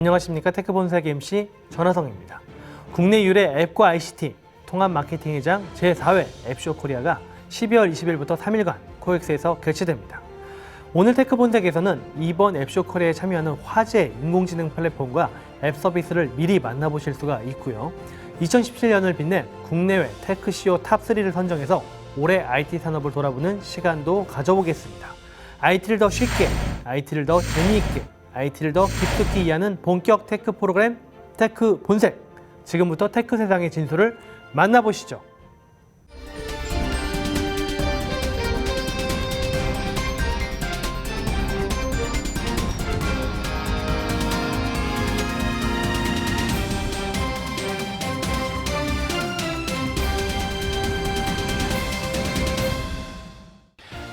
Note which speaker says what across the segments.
Speaker 1: 안녕하십니까. 테크본색 MC 전하성입니다. 국내 유래 앱과 ICT 통합 마케팅 회장 제4회 앱쇼 코리아가 12월 20일부터 3일간 코엑스에서 개최됩니다. 오늘 테크본색에서는 이번 앱쇼 코리아에 참여하는 화제 인공지능 플랫폼과 앱 서비스를 미리 만나보실 수가 있고요. 2017년을 빛낸 국내외 테크 CEO 탑3를 선정해서 올해 IT 산업을 돌아보는 시간도 가져보겠습니다. IT를 더 쉽게, IT를 더 재미있게, IT를 더 깊숙이 이해하는 본격 테크 프로그램 테크 본색. 지금부터 테크 세상의 진수를 만나보시죠.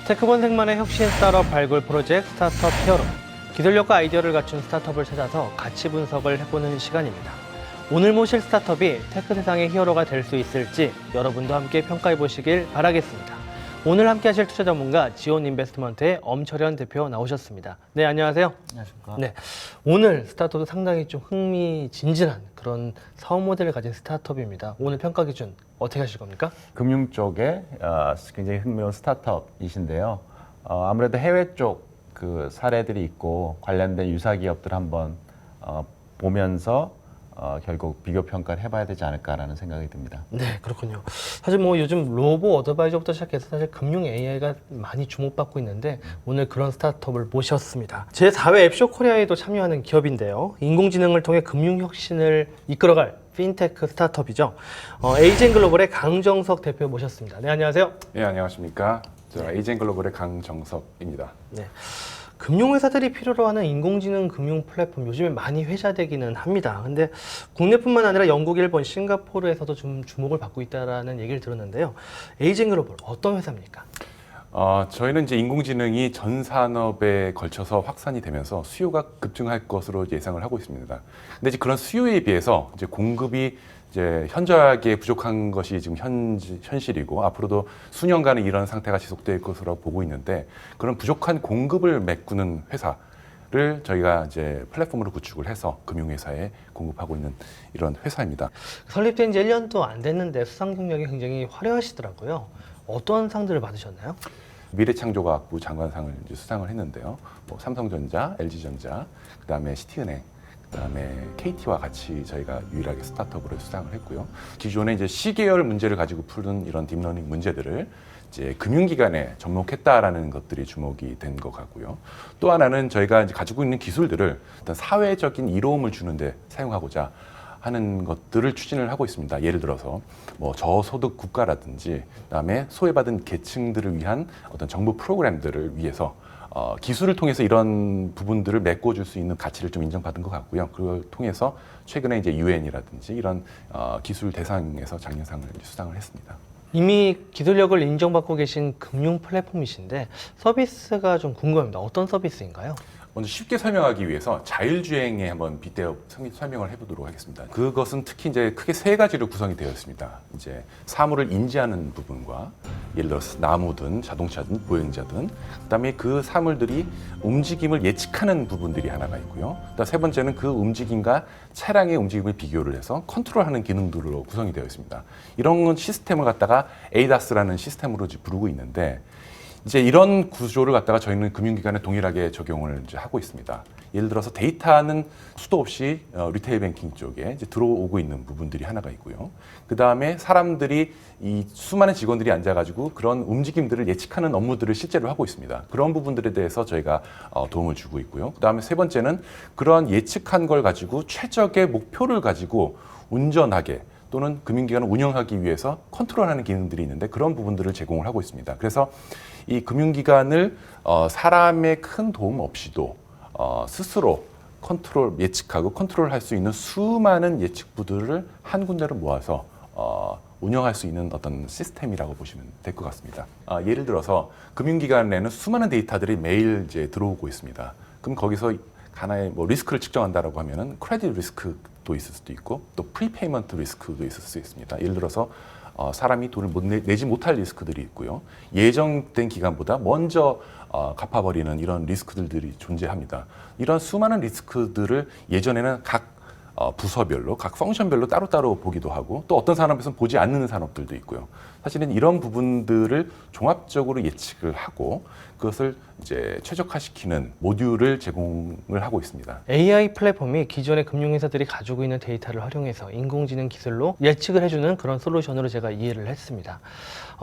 Speaker 1: 테크 본색만의 혁신 스타트업 발굴 프로젝트 스타트업 히어로. 기술력과 아이디어를 갖춘 스타트업을 찾아서 가치 분석을 해보는 시간입니다. 오늘 모실 스타트업이 테크 세상의 히어로가 될 수 있을지 여러분도 함께 평가해 보시길 바라겠습니다. 오늘 함께 하실 투자 전문가 지온 인베스트먼트의 엄철현 대표 나오셨습니다. 네, 안녕하세요.
Speaker 2: 안녕하십니까.
Speaker 1: 네, 오늘 스타트업도 상당히 좀 흥미진진한 그런 사업 모델을 가진 스타트업입니다. 오늘 평가 기준 어떻게 하실 겁니까?
Speaker 2: 금융 쪽에 굉장히 흥미로운 스타트업이신데요. 아무래도 해외 쪽 그 사례들이 있고 관련된 유사 기업들 한번 보면서 결국 비교 평가를 해봐야 되지 않을까라는 생각이 듭니다.
Speaker 1: 네, 그렇군요. 사실 뭐 요즘 로보 어드바이저부터 시작해서 사실 금융 AI가 많이 주목받고 있는데 오늘 그런 스타트업을 모셨습니다. 제4회 앱쇼 코리아에도 참여하는 기업인데요. 인공지능을 통해 금융 혁신을 이끌어갈 핀테크 스타트업이죠. 에이젠 글로벌의 강정석 대표 모셨습니다. 네, 안녕하세요.
Speaker 3: 네, 안녕하십니까. 저 에이젠 글로벌의 강정석입니다.
Speaker 1: 네. 금융회사들이 필요로 하는 인공지능 금융 플랫폼 요즘에 많이 회자되기는 합니다. 근데 국내뿐만 아니라 영국, 일본, 싱가포르에서도 좀 주목을 받고 있다는 얘기를 들었는데요. 에이젠 글로벌 어떤 회사입니까?
Speaker 3: 저희는 이제 인공지능이 전 산업에 걸쳐서 확산이 되면서 수요가 급증할 것으로 예상을 하고 있습니다. 근데 이제 그런 수요에 비해서 이제 공급이 이제 현저하게 부족한 것이 지금 현실이고 앞으로도 수년간은 이런 상태가 지속될 것으로 보고 있는데 그런 부족한 공급을 메꾸는 회사를 저희가 이제 플랫폼으로 구축을 해서 금융회사에 공급하고 있는 이런 회사입니다.
Speaker 1: 설립된 지 1년도 안 됐는데 수상 경력이 굉장히 화려하시더라고요. 어떤 상들을 받으셨나요?
Speaker 3: 미래창조과학부 장관상을 이제 수상을 했는데요. 뭐 삼성전자, LG전자, 그다음에 시티은행, 그다음에 KT와 같이 저희가 유일하게 스타트업으로 수상을 했고요. 기존에 이제 시계열 문제를 가지고 푸는 이런 딥러닝 문제들을 이제 금융기관에 접목했다라는 것들이 주목이 된 것 같고요. 또 하나는 저희가 이제 가지고 있는 기술들을 어떤 사회적인 이로움을 주는데 사용하고자 하는 것들을 추진을 하고 있습니다. 예를 들어서 뭐 저소득 국가라든지 그다음에 소외받은 계층들을 위한 어떤 정부 프로그램들을 위해서 기술을 통해서 이런 부분들을 메꿔줄 수 있는 가치를 좀 인정받은 것 같고요. 그걸 통해서 최근에 이제 유엔이라든지 이런 기술 대상에서 장려상을 수상을 했습니다.
Speaker 1: 이미 기술력을 인정받고 계신 금융 플랫폼이신데 서비스가 좀 궁금합니다. 어떤 서비스인가요?
Speaker 3: 먼저 쉽게 설명하기 위해서 자율주행에 한번 빗대어 설명을 해보도록 하겠습니다. 그것은 특히 이제 크게 세 가지로 구성이 되어 있습니다. 이제 사물을 인지하는 부분과 예를 들어서 나무든 자동차든 보행자든 그다음에 그 사물들이 움직임을 예측하는 부분들이 하나가 있고요. 그다음 세 번째는 그 움직임과 차량의 움직임을 비교를 해서 컨트롤하는 기능들로 구성이 되어 있습니다. 이런 시스템을 갖다가 ADAS라는 시스템으로 부르고 있는데 이제 이런 구조를 갖다가 저희는 금융기관에 동일하게 적용을 이제 하고 있습니다. 예를 들어서 데이터는 수도 없이 리테일 뱅킹 쪽에 이제 들어오고 있는 부분들이 하나가 있고요. 그 다음에 사람들이 이 수많은 직원들이 앉아가지고 그런 움직임들을 예측하는 업무들을 실제로 하고 있습니다. 그런 부분들에 대해서 저희가 도움을 주고 있고요. 그 다음에 세 번째는 그런 예측한 걸 가지고 최적의 목표를 가지고 운전하게 또는 금융기관을 운영하기 위해서 컨트롤하는 기능들이 있는데 그런 부분들을 제공을 하고 있습니다. 그래서 이 금융기관을 사람의 큰 도움 없이도 스스로 예측하고 컨트롤할 수 있는 수많은 예측부들을 한 군데로 모아서 운영할 수 있는 어떤 시스템이라고 보시면 될 것 같습니다. 예를 들어서 금융기관에는 수많은 데이터들이 매일 이제 들어오고 있습니다. 그럼 거기서 하나의 뭐 리스크를 측정한다라고 하면은 크레딧 리스크도 있을 수도 있고 또 프리페이먼트 리스크도 있을 수 있습니다. 예를 들어서 사람이 돈을 내지 못할 리스크들이 있고요. 예정된 기간보다 먼저 갚아버리는 이런 리스크들이 존재합니다. 이런 수많은 리스크들을 예전에는 각 부서별로, 각 펑션별로 따로따로 보기도 하고 또 어떤 산업에서는 보지 않는 산업들도 있고요. 사실은 이런 부분들을 종합적으로 예측을 하고 그것을 이제 최적화시키는 모듈을 제공을 하고 있습니다.
Speaker 1: AI 플랫폼이 기존의 금융회사들이 가지고 있는 데이터를 활용해서 인공지능 기술로 예측을 해주는 그런 솔루션으로 제가 이해를 했습니다.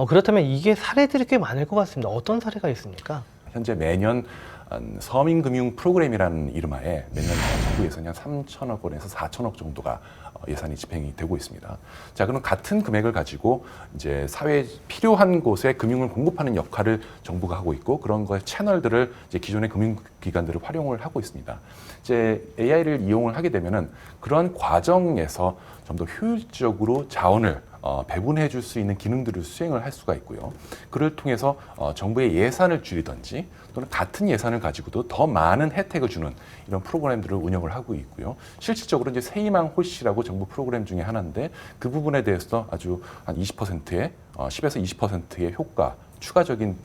Speaker 1: 그렇다면 이게 사례들이 꽤 많을 것 같습니다. 어떤 사례가 있습니까?
Speaker 3: 현재 매년 서민금융 프로그램이라는 이름하에 매년 정부 예산이 한 3천억 원에서 4천억 정도가 예산이 집행이 되고 있습니다. 자, 그럼 같은 금액을 가지고 이제 사회에 필요한 곳에 금융을 공급하는 역할을 정부가 하고 있고 그런 거의 채널들을 이제 기존의 금융기관들을 활용을 하고 있습니다. 이제 AI를 이용을 하게 되면은 그런 과정에서 좀 더 효율적으로 자원을 배분해 줄 수 있는 기능들을 수행을 할 수가 있고요. 그를 통해서 정부의 예산을 줄이든지 또는 같은 예산을 가지고도 더 많은 혜택을 주는 이런 프로그램들을 운영을 하고 있고요. 실질적으로 이제 세이망 홀씨라고 정부 프로그램 중에 하나인데 그 부분에 대해서 아주 한 20%의 10에서 20%의 효과, 추가적인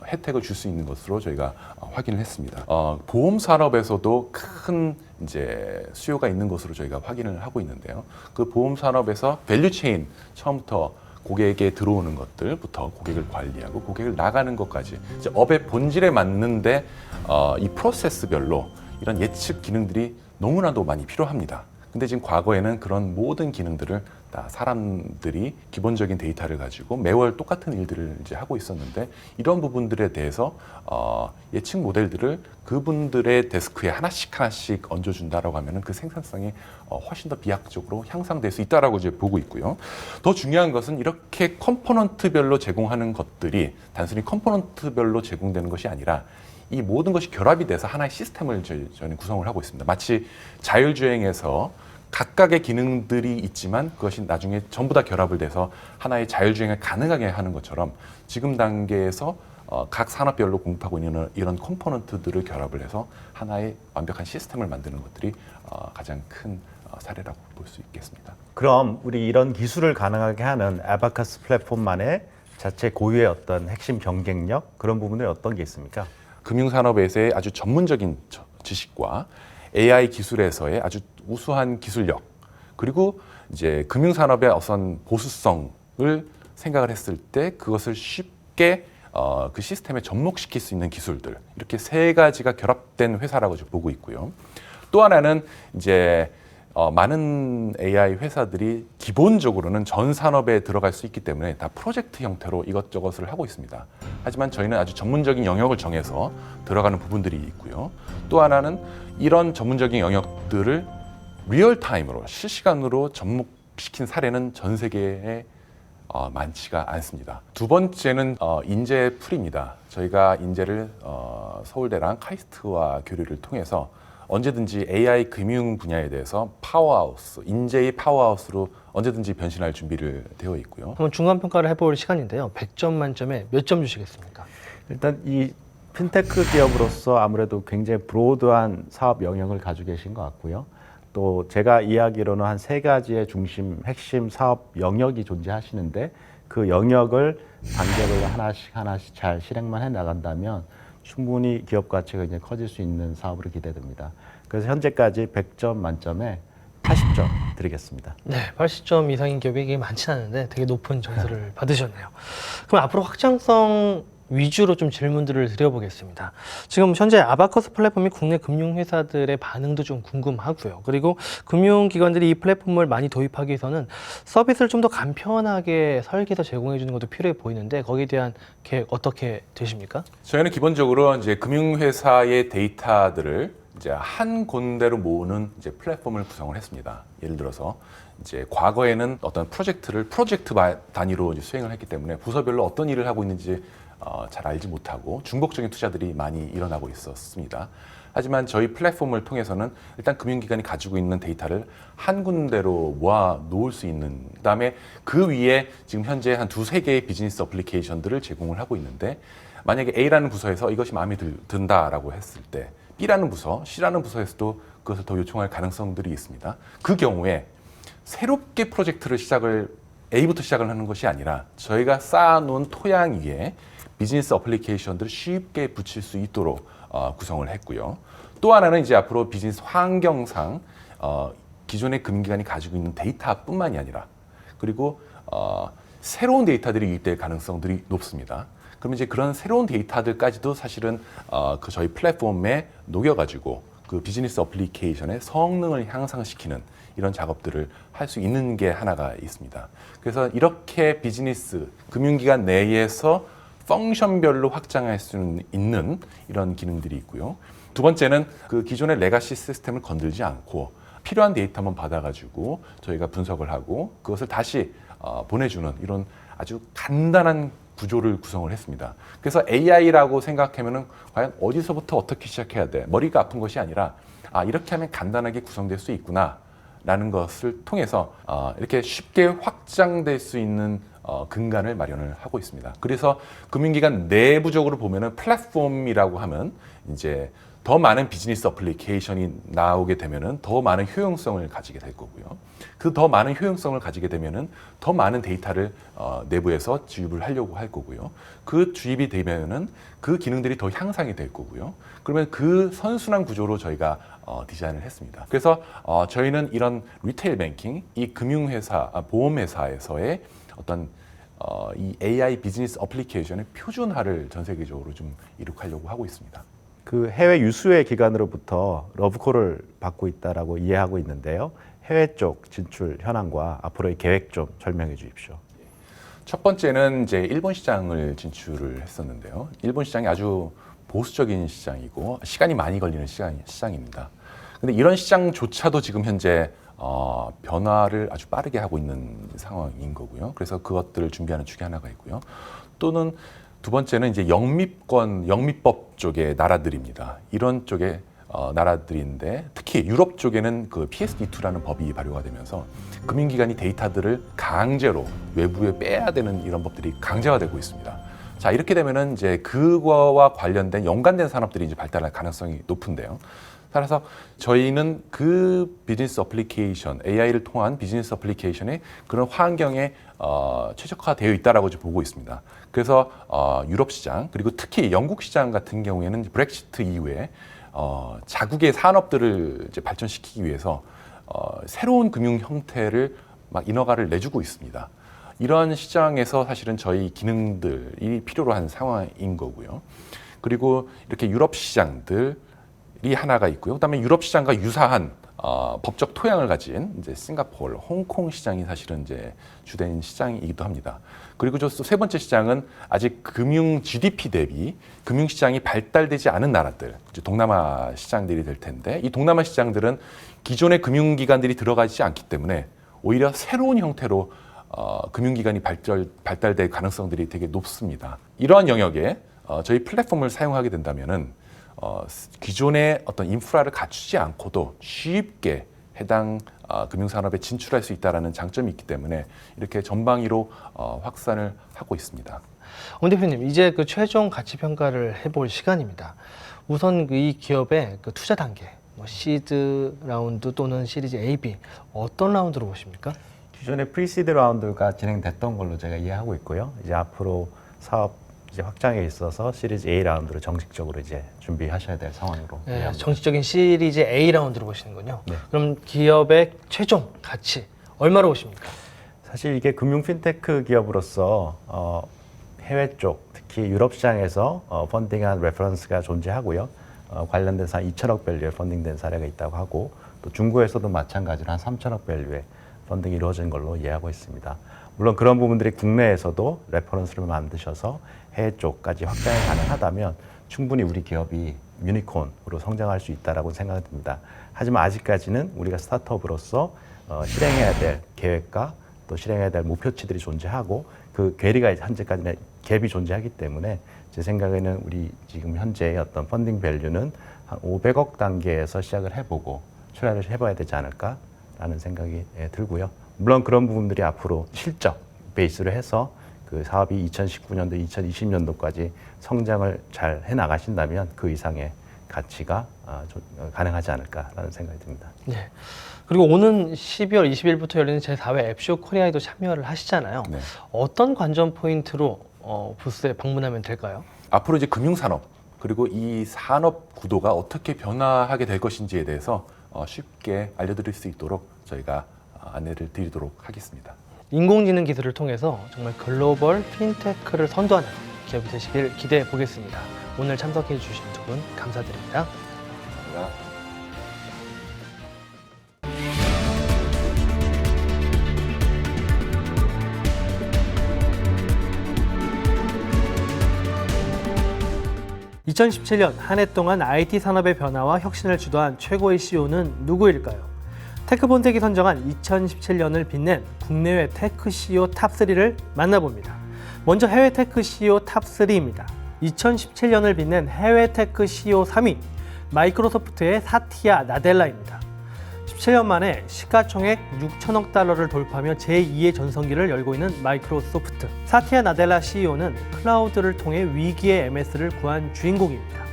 Speaker 3: 혜택을 줄 수 있는 것으로 저희가 확인을 했습니다. 보험 산업에서도 큰 이제 수요가 있는 것으로 저희가 확인을 하고 있는데요. 그 보험 산업에서 밸류 체인 처음부터 고객에게 들어오는 것들부터 고객을 관리하고 고객을 나가는 것까지 이제 업의 본질에 맞는데 이 프로세스별로 이런 예측 기능들이 너무나도 많이 필요합니다. 근데 지금 과거에는 그런 모든 기능들을 다 사람들이 기본적인 데이터를 가지고 매월 똑같은 일들을 이제 하고 있었는데 이런 부분들에 대해서 예측 모델들을 그분들의 데스크에 하나씩 얹어준다라고 하면은 그 생산성이 훨씬 더 비약적으로 향상될 수 있다라고 이제 보고 있고요. 더 중요한 것은 이렇게 컴포넌트별로 제공하는 것들이 단순히 컴포넌트별로 제공되는 것이 아니라 이 모든 것이 결합이 돼서 하나의 시스템을 저희는 구성을 하고 있습니다. 마치 자율주행에서 각각의 기능들이 있지만 그것이 나중에 전부 다 결합을 돼서 하나의 자율주행을 가능하게 하는 것처럼 지금 단계에서 각 산업별로 공급하고 있는 이런 컴포넌트들을 결합을 해서 하나의 완벽한 시스템을 만드는 것들이 가장 큰 사례라고 볼 수 있겠습니다.
Speaker 2: 그럼 우리 이런 기술을 가능하게 하는 아바카스 플랫폼만의 자체 고유의 어떤 핵심 경쟁력 그런 부분은 어떤 게 있습니까?
Speaker 3: 금융산업에서의 아주 전문적인 지식과 AI 기술에서의 아주 우수한 기술력 그리고 이제 금융산업의 어떤 보수성을 생각을 했을 때 그것을 쉽게 그 시스템에 접목시킬 수 있는 기술들 이렇게 세 가지가 결합된 회사라고 보고 있고요. 또 하나는 이제 많은 AI 회사들이 기본적으로는 전 산업에 들어갈 수 있기 때문에 다 프로젝트 형태로 이것저것을 하고 있습니다. 하지만 저희는 아주 전문적인 영역을 정해서 들어가는 부분들이 있고요. 또 하나는 이런 전문적인 영역들을 리얼타임으로 실시간으로 접목시킨 사례는 전 세계에 많지가 않습니다. 두 번째는 인재풀입니다. 저희가 인재를 서울대랑 카이스트와 교류를 통해서 언제든지 AI 금융 분야에 대해서 파워하우스, 인재의 파워하우스로 언제든지 변신할 준비를 되어 있고요.
Speaker 1: 그럼 중간평가를 해볼 시간인데요. 100점 만점에 몇 점 주시겠습니까?
Speaker 2: 일단 이 핀테크 기업으로서 아무래도 굉장히 브로드한 사업 영역을 가지고 계신 것 같고요. 또 제가 이야기로는 한 세 가지의 핵심 사업 영역이 존재하시는데 그 영역을 단계별로 하나씩 잘 실행만 해 나간다면 충분히 기업 가치가 이제 커질 수 있는 사업으로 기대됩니다. 그래서 현재까지 100점 만점에 80점 드리겠습니다.
Speaker 1: 네, 80점 이상인 기업이 많지는 않은데 되게 높은 점수를 받으셨네요. 그럼 앞으로 확장성 위주로 좀 질문들을 드려보겠습니다. 지금 현재 아바커스 플랫폼이 국내 금융회사들의 반응도 좀 궁금하고요. 그리고 금융기관들이 이 플랫폼을 많이 도입하기 위해서는 서비스를 좀 더 간편하게 설계해서 제공해 주는 것도 필요해 보이는데 거기에 대한 계획 어떻게 되십니까?
Speaker 3: 저희는 기본적으로 이제 금융회사의 데이터들을 이제 한 군데로 모으는 이제 플랫폼을 구성을 했습니다. 예를 들어서 이제 과거에는 어떤 프로젝트를 프로젝트 단위로 이제 수행을 했기 때문에 부서별로 어떤 일을 하고 있는지 잘 알지 못하고 중복적인 투자들이 많이 일어나고 있었습니다. 하지만 저희 플랫폼을 통해서는 일단 금융기관이 가지고 있는 데이터를 한 군데로 모아 놓을 수 있는 그다음에 그 위에 지금 현재 한 두세 개의 비즈니스 어플리케이션들을 제공을 하고 있는데 만약에 A라는 부서에서 이것이 마음에 든다라고 했을 때 B라는 부서, C라는 부서에서도 그것을 더 요청할 가능성들이 있습니다. 그 경우에 새롭게 프로젝트를 시작을 A부터 시작을 하는 것이 아니라 저희가 쌓아놓은 토양 위에 비즈니스 어플리케이션들을 쉽게 붙일 수 있도록 구성을 했고요. 또 하나는 이제 앞으로 비즈니스 환경상 기존의 금융기관이 가지고 있는 데이터뿐만이 아니라 그리고 새로운 데이터들이 유입될 가능성들이 높습니다. 그러면 이제 그런 새로운 데이터들까지도 사실은 그 저희 플랫폼에 녹여가지고 그 비즈니스 어플리케이션의 성능을 향상시키는 이런 작업들을 할 수 있는 게 하나가 있습니다. 그래서 이렇게 비즈니스 금융기관 내에서 펑션별로 확장할 수 있는 이런 기능들이 있고요. 두 번째는 그 기존의 레가시 시스템을 건들지 않고 필요한 데이터만 받아가지고 저희가 분석을 하고 그것을 다시 보내주는 이런 아주 간단한 구조를 구성을 했습니다. 그래서 AI라고 생각하면은 과연 어디서부터 어떻게 시작해야 돼? 머리가 아픈 것이 아니라 이렇게 하면 간단하게 구성될 수 있구나라는 것을 통해서 이렇게 쉽게 확장될 수 있는 근간을 마련을 하고 있습니다. 그래서 금융기관 내부적으로 보면은 플랫폼이라고 하면 이제 더 많은 비즈니스 어플리케이션이 나오게 되면은 더 많은 효용성을 가지게 될 거고요. 그 더 많은 효용성을 가지게 되면은 더 많은 데이터를 내부에서 주입을 하려고 할 거고요. 그 주입이 되면은 그 기능들이 더 향상이 될 거고요. 그러면 그 선순환 구조로 저희가 디자인을 했습니다. 그래서 저희는 이런 리테일 뱅킹, 이 금융회사, 보험회사에서의 어떤 이 AI 비즈니스 어플리케이션의 표준화를 전 세계적으로 좀 이룩하려고 하고 있습니다.
Speaker 2: 그 해외 유수의 기관으로부터 러브콜을 받고 있다라고 이해하고 있는데요. 해외 쪽 진출 현황과 앞으로의 계획 좀 설명해 주십시오.
Speaker 3: 첫 번째는 이제 일본 시장을 진출을 했었는데요. 일본 시장이 아주 보수적인 시장이고 시간이 많이 걸리는 시장입니다. 근데 이런 시장조차도 지금 현재 변화를 아주 빠르게 하고 있는 상황인 거고요. 그래서 그것들을 준비하는 축이 하나가 있고요. 또는 두 번째는 이제 영미법 쪽의 나라들입니다. 이런 쪽의 나라들인데 특히 유럽 쪽에는 그 PSD2라는 법이 발효가 되면서 금융기관이 데이터들을 강제로 외부에 빼야 되는 이런 법들이 강제화되고 있습니다. 자, 이렇게 되면은 이제 그거와 관련된 연관된 산업들이 이제 발달할 가능성이 높은데요. 따라서 저희는 그 비즈니스 어플리케이션, AI를 통한 비즈니스 어플리케이션의 그런 환경에 최적화되어 있다라고 보고 있습니다. 그래서 유럽 시장 그리고 특히 영국 시장 같은 경우에는 브렉시트 이후에 자국의 산업들을 이제 발전시키기 위해서 새로운 금융 형태를 막 인허가를 내주고 있습니다. 이러한 시장에서 사실은 저희 기능들이 필요로 한 상황인 거고요. 그리고 이렇게 유럽 시장들이 하나가 있고요. 그다음에 유럽 시장과 유사한 법적 토양을 가진 이제 싱가포르, 홍콩 시장이 사실은 이제 주된 시장이기도 합니다. 그리고 세 번째 시장은 아직 금융 GDP 대비 금융 시장이 발달되지 않은 나라들, 이제 동남아 시장들이 될 텐데 이 동남아 시장들은 기존의 금융기관들이 들어가지 않기 때문에 오히려 새로운 형태로 금융기관이 발달될 가능성들이 되게 높습니다. 이러한 영역에 저희 플랫폼을 사용하게 된다면은 기존의 어떤 인프라를 갖추지 않고도 쉽게 해당 금융산업에 진출할 수 있다는 장점이 있기 때문에 이렇게 전방위로 확산을 하고 있습니다.
Speaker 1: 원 대표님, 이제 그 최종 가치 평가를 해볼 시간입니다. 우선 이 기업의 그 투자 단계, 시드 라운드 또는 시리즈 A, B 어떤 라운드로 보십니까?
Speaker 2: 기존의 프리시드 라운드가 진행됐던 걸로 제가 이해하고 있고요. 이제 앞으로 사업 이제 확장에 있어서 시리즈 A 라운드로 정식적으로 이제 준비하셔야 될 상황으로.
Speaker 1: 네, 정식적인 시리즈 A 라운드로 보시는군요.
Speaker 2: 네.
Speaker 1: 그럼 기업의 최종 가치 얼마로 보십니까?
Speaker 2: 사실 이게 금융 핀테크 기업으로서 해외 쪽, 특히 유럽 시장에서 펀딩한 레퍼런스가 존재하고요. 관련된 한 2천억 밸류의 펀딩된 사례가 있다고 하고 또 중국에서도 마찬가지로 한 3천억 밸류의 펀딩이 이루어진 걸로 이해하고 있습니다. 물론 그런 부분들이 국내에서도 레퍼런스를 만드셔서 해외 쪽까지 확장이 가능하다면 충분히 우리 기업이 유니콘으로 성장할 수 있다라고 생각이 듭니다. 하지만 아직까지는 우리가 스타트업으로서 실행해야 될 계획과 또 실행해야 될 목표치들이 존재하고 그 괴리가 현재까지는 갭이 존재하기 때문에 제 생각에는 우리 지금 현재의 어떤 펀딩 밸류는 한 500억 단계에서 시작을 해보고 출하를 해봐야 되지 않을까라는 생각이 들고요. 물론 그런 부분들이 앞으로 실적 베이스로 해서 그 사업이 2019년도, 2020년도까지 성장을 잘 해나가신다면 그 이상의 가치가 가능하지 않을까라는 생각이 듭니다.
Speaker 1: 네. 그리고 오는 12월 20일부터 열리는 제4회 앱쇼 코리아에도 참여를 하시잖아요.
Speaker 3: 네.
Speaker 1: 어떤 관전 포인트로 부스에 방문하면 될까요?
Speaker 3: 앞으로 이제 금융산업 그리고 이 산업 구도가 어떻게 변화하게 될 것인지에 대해서 쉽게 알려드릴 수 있도록 저희가 안내를 드리도록 하겠습니다.
Speaker 1: 인공지능 기술을 통해서 정말 글로벌 핀테크를 선도하는 기업이 되시길 기대해 보겠습니다. 오늘 참석해 주신 두 분 감사드립니다.
Speaker 3: 감사합니다.
Speaker 1: 2017년 한 해 동안 IT 산업의 변화와 혁신을 주도한 최고의 CEO는 누구일까요? 테크본색이 선정한 2017년을 빛낸 국내외 테크 CEO 탑3를 만나봅니다. 먼저 해외 테크 CEO 탑3입니다. 2017년을 빛낸 해외 테크 CEO 3위, 마이크로소프트의 사티아 나델라입니다. 17년 만에 시가총액 6천억 달러를 돌파하며 제2의 전성기를 열고 있는 마이크로소프트. 사티아 나델라 CEO는 클라우드를 통해 위기의 MS를 구한 주인공입니다.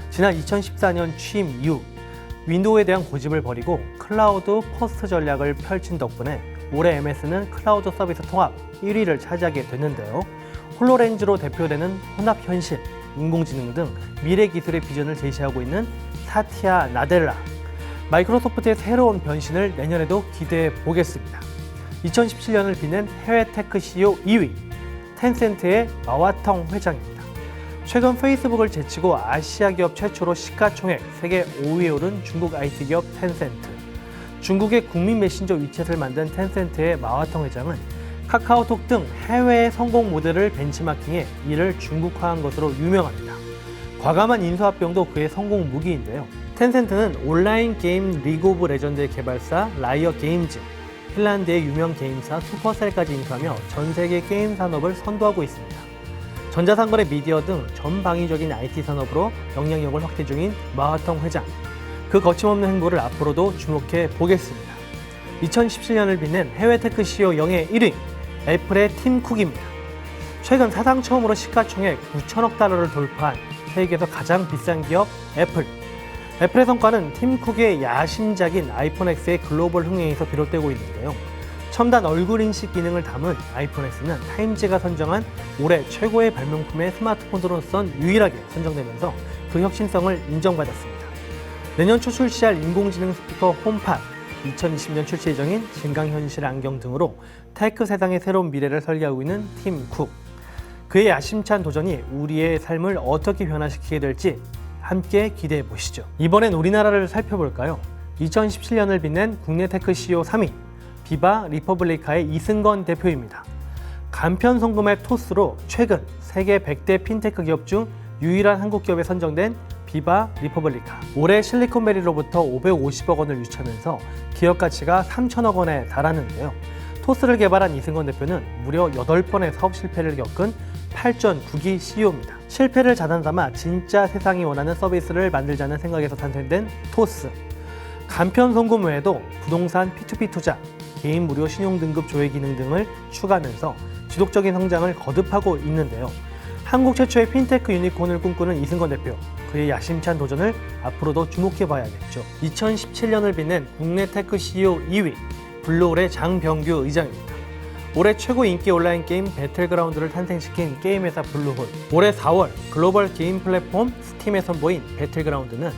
Speaker 1: 지난 2014년 취임 이후 윈도우에 대한 고집을 버리고 클라우드 퍼스트 전략을 펼친 덕분에 올해 MS는 클라우드 서비스 통합 1위를 차지하게 됐는데요. 홀로렌즈로 대표되는 혼합현실, 인공지능 등 미래 기술의 비전을 제시하고 있는 사티아 나델라. 마이크로소프트의 새로운 변신을 내년에도 기대해 보겠습니다. 2017년을 빛낸 해외 테크 CEO 2위, 텐센트의 마와텅 회장입니다. 최근 페이스북을 제치고 아시아 기업 최초로 시가총액 세계 5위에 오른 중국 IT 기업 텐센트. 중국의 국민 메신저 위챗을 만든 텐센트의 마와텅 회장은 카카오톡 등 해외의 성공 모델을 벤치마킹해 이를 중국화한 것으로 유명합니다. 과감한 인수합병도 그의 성공 무기인데요. 텐센트는 온라인 게임 리그 오브 레전드의 개발사 라이어 게임즈, 핀란드의 유명 게임사 슈퍼셀까지 인수하며 전 세계 게임 산업을 선도하고 있습니다. 전자상거래 미디어 등 전방위적인 IT 산업으로 영향력을 확대 중인 마와텅 회장. 그 거침없는 행보를 앞으로도 주목해 보겠습니다. 2017년을 빛낸 해외 테크 CEO 영예 1위, 애플의 팀 쿡입니다. 최근 사상 처음으로 시가총액 9천억 달러를 돌파한 세계에서 가장 비싼 기업 애플. 애플의 성과는 팀 쿡의 야심작인 아이폰 X의 글로벌 흥행에서 비롯되고 있는데요. 첨단 얼굴 인식 기능을 담은 아이폰 X는 타임즈가 선정한 올해 최고의 발명품의 스마트폰으로선 유일하게 선정되면서 그 혁신성을 인정받았습니다. 내년 초 출시할 인공지능 스피커 홈팟, 2020년 출시 예정인 증강현실 안경 등으로 테크 세상의 새로운 미래를 설계하고 있는 팀 쿡. 그의 야심찬 도전이 우리의 삶을 어떻게 변화시키게 될지 함께 기대해 보시죠. 이번엔 우리나라를 살펴볼까요? 2017년을 빛낸 국내 테크 CEO 3위, 비바 리퍼블리카의 이승건 대표입니다. 간편 송금 앱 토스로 최근 세계 100대 핀테크 기업 중 유일한 한국 기업에 선정된 비바 리퍼블리카. 올해 실리콘밸리로부터 550억 원을 유치하면서 기업 가치가 3천억 원에 달하는데요. 토스를 개발한 이승건 대표는 무려 8번의 사업 실패를 겪은 8전 9기 CEO입니다. 실패를 자산 삼아 진짜 세상이 원하는 서비스를 만들자는 생각에서 탄생된 토스. 간편 송금 외에도 부동산 P2P 투자, 개인 무료 신용등급 조회 기능 등을 추가하면서 지속적인 성장을 거듭하고 있는데요. 한국 최초의 핀테크 유니콘을 꿈꾸는 이승건 대표. 그의 야심찬 도전을 앞으로도 주목해봐야겠죠. 2017년을 빛낸 국내 테크 CEO 2위, 블루홀의 장병규 의장입니다. 올해 최고 인기 온라인 게임 배틀그라운드를 탄생시킨 게임회사 블루홀. 올해 4월 글로벌 게임 플랫폼 스팀에 선보인 배틀그라운드는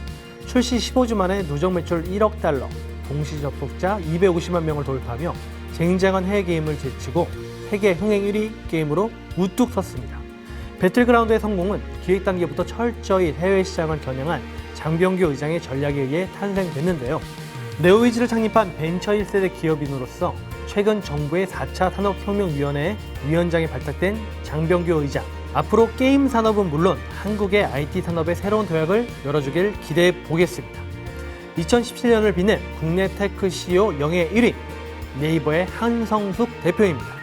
Speaker 1: 출시 15주 만에 누적 매출 1억 달러, 동시 접속자 250만 명을 돌파하며 쟁쟁한 해외 게임을 제치고 세계 흥행 1위 게임으로 우뚝 섰습니다. 배틀그라운드의 성공은 기획 단계부터 철저히 해외 시장을 겨냥한 장병규 의장의 전략에 의해 탄생됐는데요. 네오위즈를 창립한 벤처 1세대 기업인으로서 최근 정부의 4차 산업혁명위원회 위원장에 발탁된 장병규 의장. 앞으로 게임 산업은 물론 한국의 IT 산업의 새로운 도약을 열어주길 기대해 보겠습니다. 2017년을 빛낸 국내 테크 CEO 영예 1위, 네이버의 한성숙 대표입니다.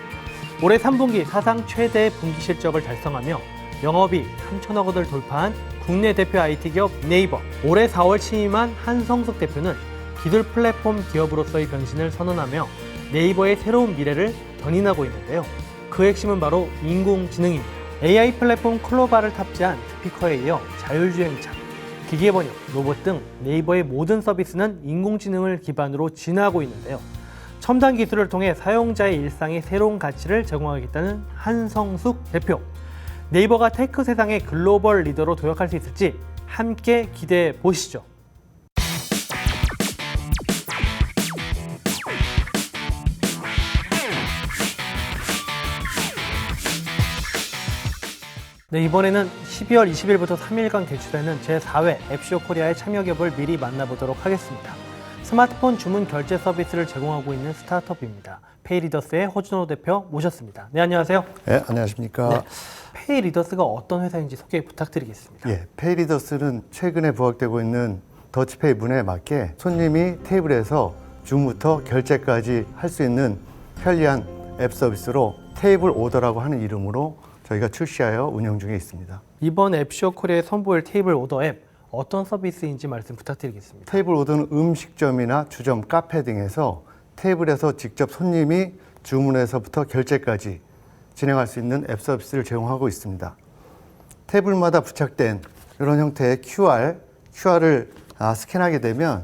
Speaker 1: 올해 3분기 사상 최대의 분기 실적을 달성하며 영업이익 3천억 원을 돌파한 국내 대표 IT 기업 네이버. 올해 4월 취임한 한성숙 대표는 기술 플랫폼 기업으로서의 변신을 선언하며 네이버의 새로운 미래를 견인하고 있는데요. 그 핵심은 바로 인공지능입니다. AI 플랫폼 클로바를 탑재한 스피커에 이어 자율주행차, 기계 번역, 로봇 등 네이버의 모든 서비스는 인공지능을 기반으로 진화하고 있는데요. 첨단 기술을 통해 사용자의 일상에 새로운 가치를 제공하겠다는 한성숙 대표. 네이버가 테크 세상의 글로벌 리더로 도약할 수 있을지 함께 기대해 보시죠. 네, 이번에는 12월 20일부터 3일간 개최되는 제4회 앱쇼 코리아의 참여 기업을 미리 만나보도록 하겠습니다. 스마트폰 주문 결제 서비스를 제공하고 있는 스타트업입니다. 페이리더스의 허준호 대표 모셨습니다. 네, 안녕하세요.
Speaker 4: 네, 안녕하십니까.
Speaker 1: 네, 페이리더스가 어떤 회사인지 소개 부탁드리겠습니다.
Speaker 4: 예, 페이리더스는 최근에 부각되고 있는 더치페이 문화에 맞게 손님이 테이블에서 주문부터 결제까지 할 수 있는 편리한 앱 서비스로 테이블 오더라고 하는 이름으로 저희가 출시하여 운영 중에 있습니다.
Speaker 1: 이번 앱쇼 코리아에 선보일 테이블 오더 앱 어떤 서비스인지 말씀 부탁드리겠습니다.
Speaker 4: 테이블 오더는 음식점이나 주점, 카페 등에서 테이블에서 직접 손님이 주문에서부터 결제까지 진행할 수 있는 앱 서비스를 제공하고 있습니다. 테이블마다 부착된 이런 형태의 QR을 스캔하게 되면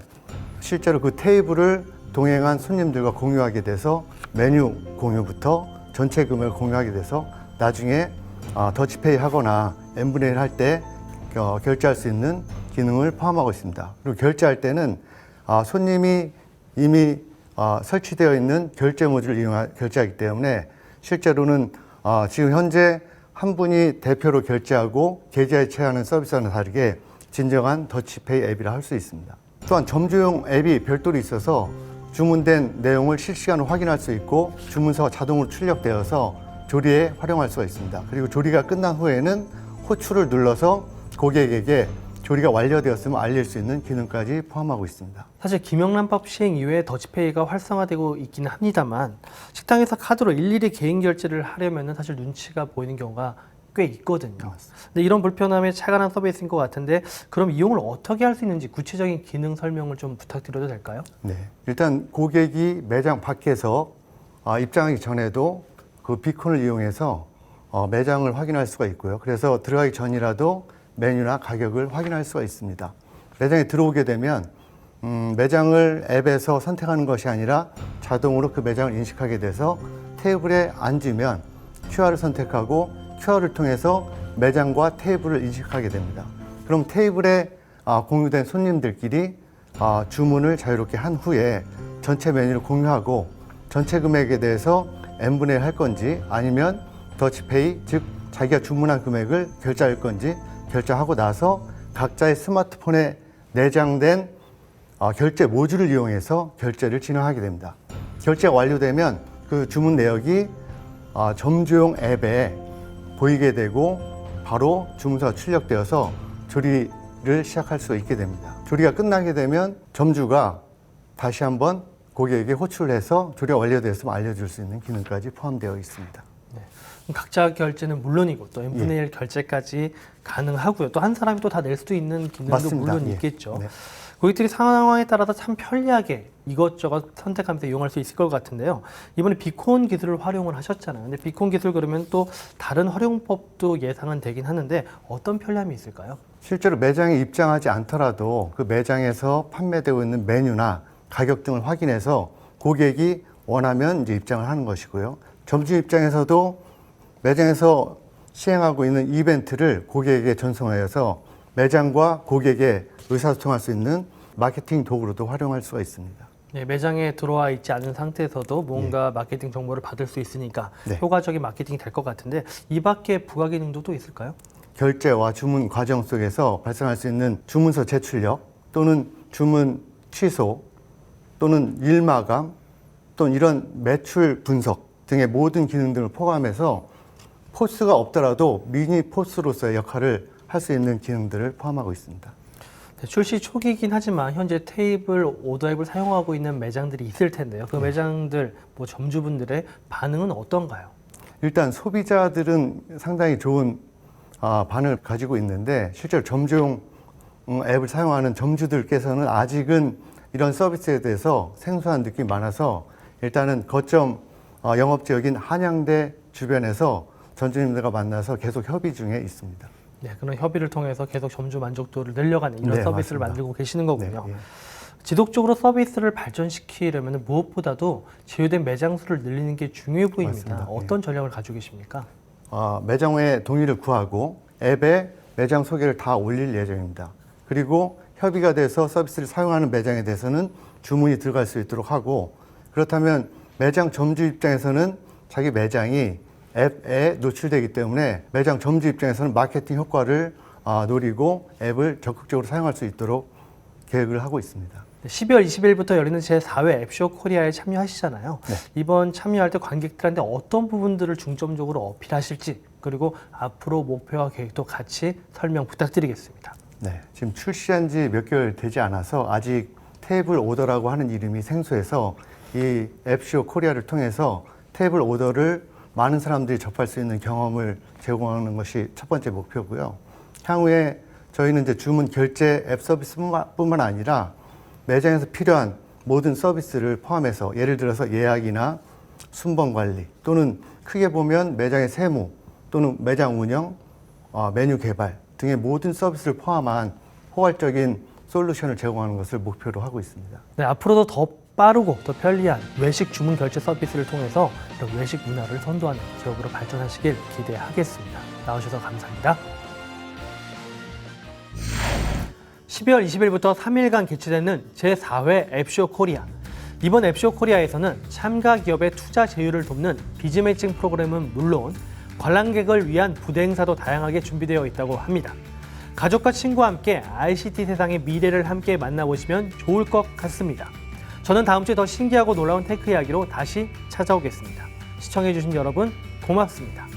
Speaker 4: 실제로 그 테이블을 동행한 손님들과 공유하게 돼서 메뉴 공유부터 전체 금액을 공유하게 돼서 나중에 더치페이 하거나 n분의 1 할 때 결제할 수 있는 기능을 포함하고 있습니다. 그리고 결제할 때는 손님이 이미 설치되어 있는 결제 모듈을 이용해 결제하기 때문에 실제로는 지금 현재 한 분이 대표로 결제하고 계좌에 체하는 서비스와는 다르게 진정한 더치페이 앱이라 할 수 있습니다. 또한 점주용 앱이 별도로 있어서 주문된 내용을 실시간으로 확인할 수 있고 주문서가 자동으로 출력되어서 조리에 활용할 수가 있습니다. 그리고 조리가 끝난 후에는 호출을 눌러서 고객에게 조리가 완료되었음을 알릴 수 있는 기능까지 포함하고 있습니다.
Speaker 1: 사실 김영란법 시행 이후에 더치페이가 활성화되고 있기는 합니다만 식당에서 카드로 일일이 개인 결제를 하려면 사실 눈치가 보이는 경우가 꽤 있거든요. 근데 이런 불편함에 차관한 서비스인 것 같은데 그럼 이용을 어떻게 할 수 있는지 구체적인 기능 설명을 좀 부탁드려도 될까요?
Speaker 4: 네, 일단 고객이 매장 밖에서 입장하기 전에도 그 비콘을 이용해서 매장을 확인할 수가 있고요. 그래서 들어가기 전이라도 메뉴나 가격을 확인할 수가 있습니다. 매장에 들어오게 되면 매장을 앱에서 선택하는 것이 아니라 자동으로 그 매장을 인식하게 돼서 테이블에 앉으면 QR을 선택하고 QR을 통해서 매장과 테이블을 인식하게 됩니다. 그럼 테이블에 공유된 손님들끼리 주문을 자유롭게 한 후에 전체 메뉴를 공유하고 전체 금액에 대해서 n분의 1 할 건지 아니면 더치페이, 즉 자기가 주문한 금액을 결제할 건지 결제하고 나서 각자의 스마트폰에 내장된 결제 모듈을 이용해서 결제를 진행하게 됩니다. 결제가 완료되면 그 주문 내역이 점주용 앱에 보이게 되고 바로 주문서가 출력되어서 조리를 시작할 수 있게 됩니다. 조리가 끝나게 되면 점주가 다시 한번 고객에게 호출을 해서 조리가 완료되었음을 알려줄 수 있는 기능까지 포함되어 있습니다.
Speaker 1: 각자 결제는 물론이고 또 n분의 1 결제까지 가능하고요. 또 한 사람이 또 다 낼 수도 있는 기능도
Speaker 4: 맞습니다.
Speaker 1: 물론
Speaker 4: 예.
Speaker 1: 있겠죠.
Speaker 4: 네.
Speaker 1: 고객들이 상황에 따라서 참 편리하게 이것저것 선택하면서 이용할 수 있을 것 같은데요. 이번에 비콘 기술을 활용을 하셨잖아요. 근데 비콘 기술 그러면 또 다른 활용법도 예상은 되긴 하는데 어떤 편리함이 있을까요?
Speaker 4: 실제로 매장에 입장하지 않더라도 그 매장에서 판매되고 있는 메뉴나 가격 등을 확인해서 고객이 원하면 이제 입장을 하는 것이고요. 점주 입장에서도 매장에서 시행하고 있는 이벤트를 고객에게 전송하여서 매장과 고객의 의사소통할 수 있는 마케팅 도구로도 활용할 수가 있습니다.
Speaker 1: 네, 매장에 들어와 있지 않은 상태에서도 뭔가 마케팅 정보를 받을 수 있으니까
Speaker 4: 네.
Speaker 1: 효과적인 마케팅이 될 것 같은데 이 밖에 부가 기능도 또 있을까요?
Speaker 4: 결제와 주문 과정 속에서 발생할 수 있는 주문서 제출력 또는 주문 취소 또는 일 마감 또는 이런 매출 분석 등의 모든 기능 등을 포함해서 포스가 없더라도 미니 포스로서의 역할을 할 수 있는 기능들을 포함하고 있습니다.
Speaker 1: 네, 출시 초기이긴 하지만 현재 테이블 오더 앱을 사용하고 있는 매장들이 있을 텐데요. 그 매장들, 점주분들의 반응은 어떤가요?
Speaker 4: 일단 소비자들은 상당히 좋은 반응을 가지고 있는데 실제로 점주용 앱을 사용하는 점주들께서는 아직은 이런 서비스에 대해서 생소한 느낌이 많아서 일단은 거점 영업지역인 한양대 주변에서 점주님들과 만나서 계속 협의 중에 있습니다.
Speaker 1: 네, 그런 협의를 통해서 계속 점주 만족도를 늘려가는 이런
Speaker 4: 네,
Speaker 1: 서비스를
Speaker 4: 맞습니다.
Speaker 1: 만들고 계시는 거군요.
Speaker 4: 네, 예.
Speaker 1: 지속적으로 서비스를 발전시키려면 무엇보다도 제휴된 매장 수를 늘리는 게 중요해 보입니다.
Speaker 4: 맞습니다.
Speaker 1: 어떤 전략을 가지고 계십니까?
Speaker 4: 매장의 동의를 구하고 앱에 매장 소개를 다 올릴 예정입니다. 그리고 협의가 돼서 서비스를 사용하는 매장에 대해서는 주문이 들어갈 수 있도록 하고, 그렇다면 매장 점주 입장에서는 자기 매장이 앱에 노출되기 때문에 매장 점주 입장에서는 마케팅 효과를 노리고 앱을 적극적으로 사용할 수 있도록 계획을 하고 있습니다.
Speaker 1: 12월 20일부터 열리는 제4회 앱쇼 코리아에 참여하시잖아요.
Speaker 4: 네.
Speaker 1: 이번 참여할 때 관객들한테 어떤 부분들을 중점적으로 어필하실지, 그리고 앞으로 목표와 계획도 같이 설명 부탁드리겠습니다.
Speaker 4: 네, 지금 출시한 지 몇 개월 되지 않아서 아직 테이블 오더라고 하는 이름이 생소해서 이 앱쇼 코리아를 통해서 테이블 오더를 많은 사람들이 접할 수 있는 경험을 제공하는 것이 첫 번째 목표고요. 향후에 저희는 이제 주문 결제 앱 서비스뿐만 아니라 매장에서 필요한 모든 서비스를 포함해서, 예를 들어서 예약이나 순번 관리, 또는 크게 보면 매장의 세무 또는 매장 운영, 메뉴 개발 등의 모든 서비스를 포함한 포괄적인 솔루션을 제공하는 것을 목표로 하고 있습니다.
Speaker 1: 네, 앞으로도 더 빠르고 더 편리한 외식 주문 결제 서비스를 통해서 이런 외식 문화를 선도하는 기업으로 발전하시길 기대하겠습니다. 나오셔서 감사합니다. 12월 20일부터 3일간 개최되는 제4회 앱쇼 코리아. 이번 앱쇼 코리아에서는 참가 기업의 투자 제휴를 돕는 비즈 매칭 프로그램은 물론 관람객을 위한 부대 행사도 다양하게 준비되어 있다고 합니다. 가족과 친구와 함께 ICT 세상의 미래를 함께 만나보시면 좋을 것 같습니다. 저는 다음 주에 더 신기하고 놀라운 테크 이야기로 다시 찾아오겠습니다. 시청해주신 여러분 고맙습니다.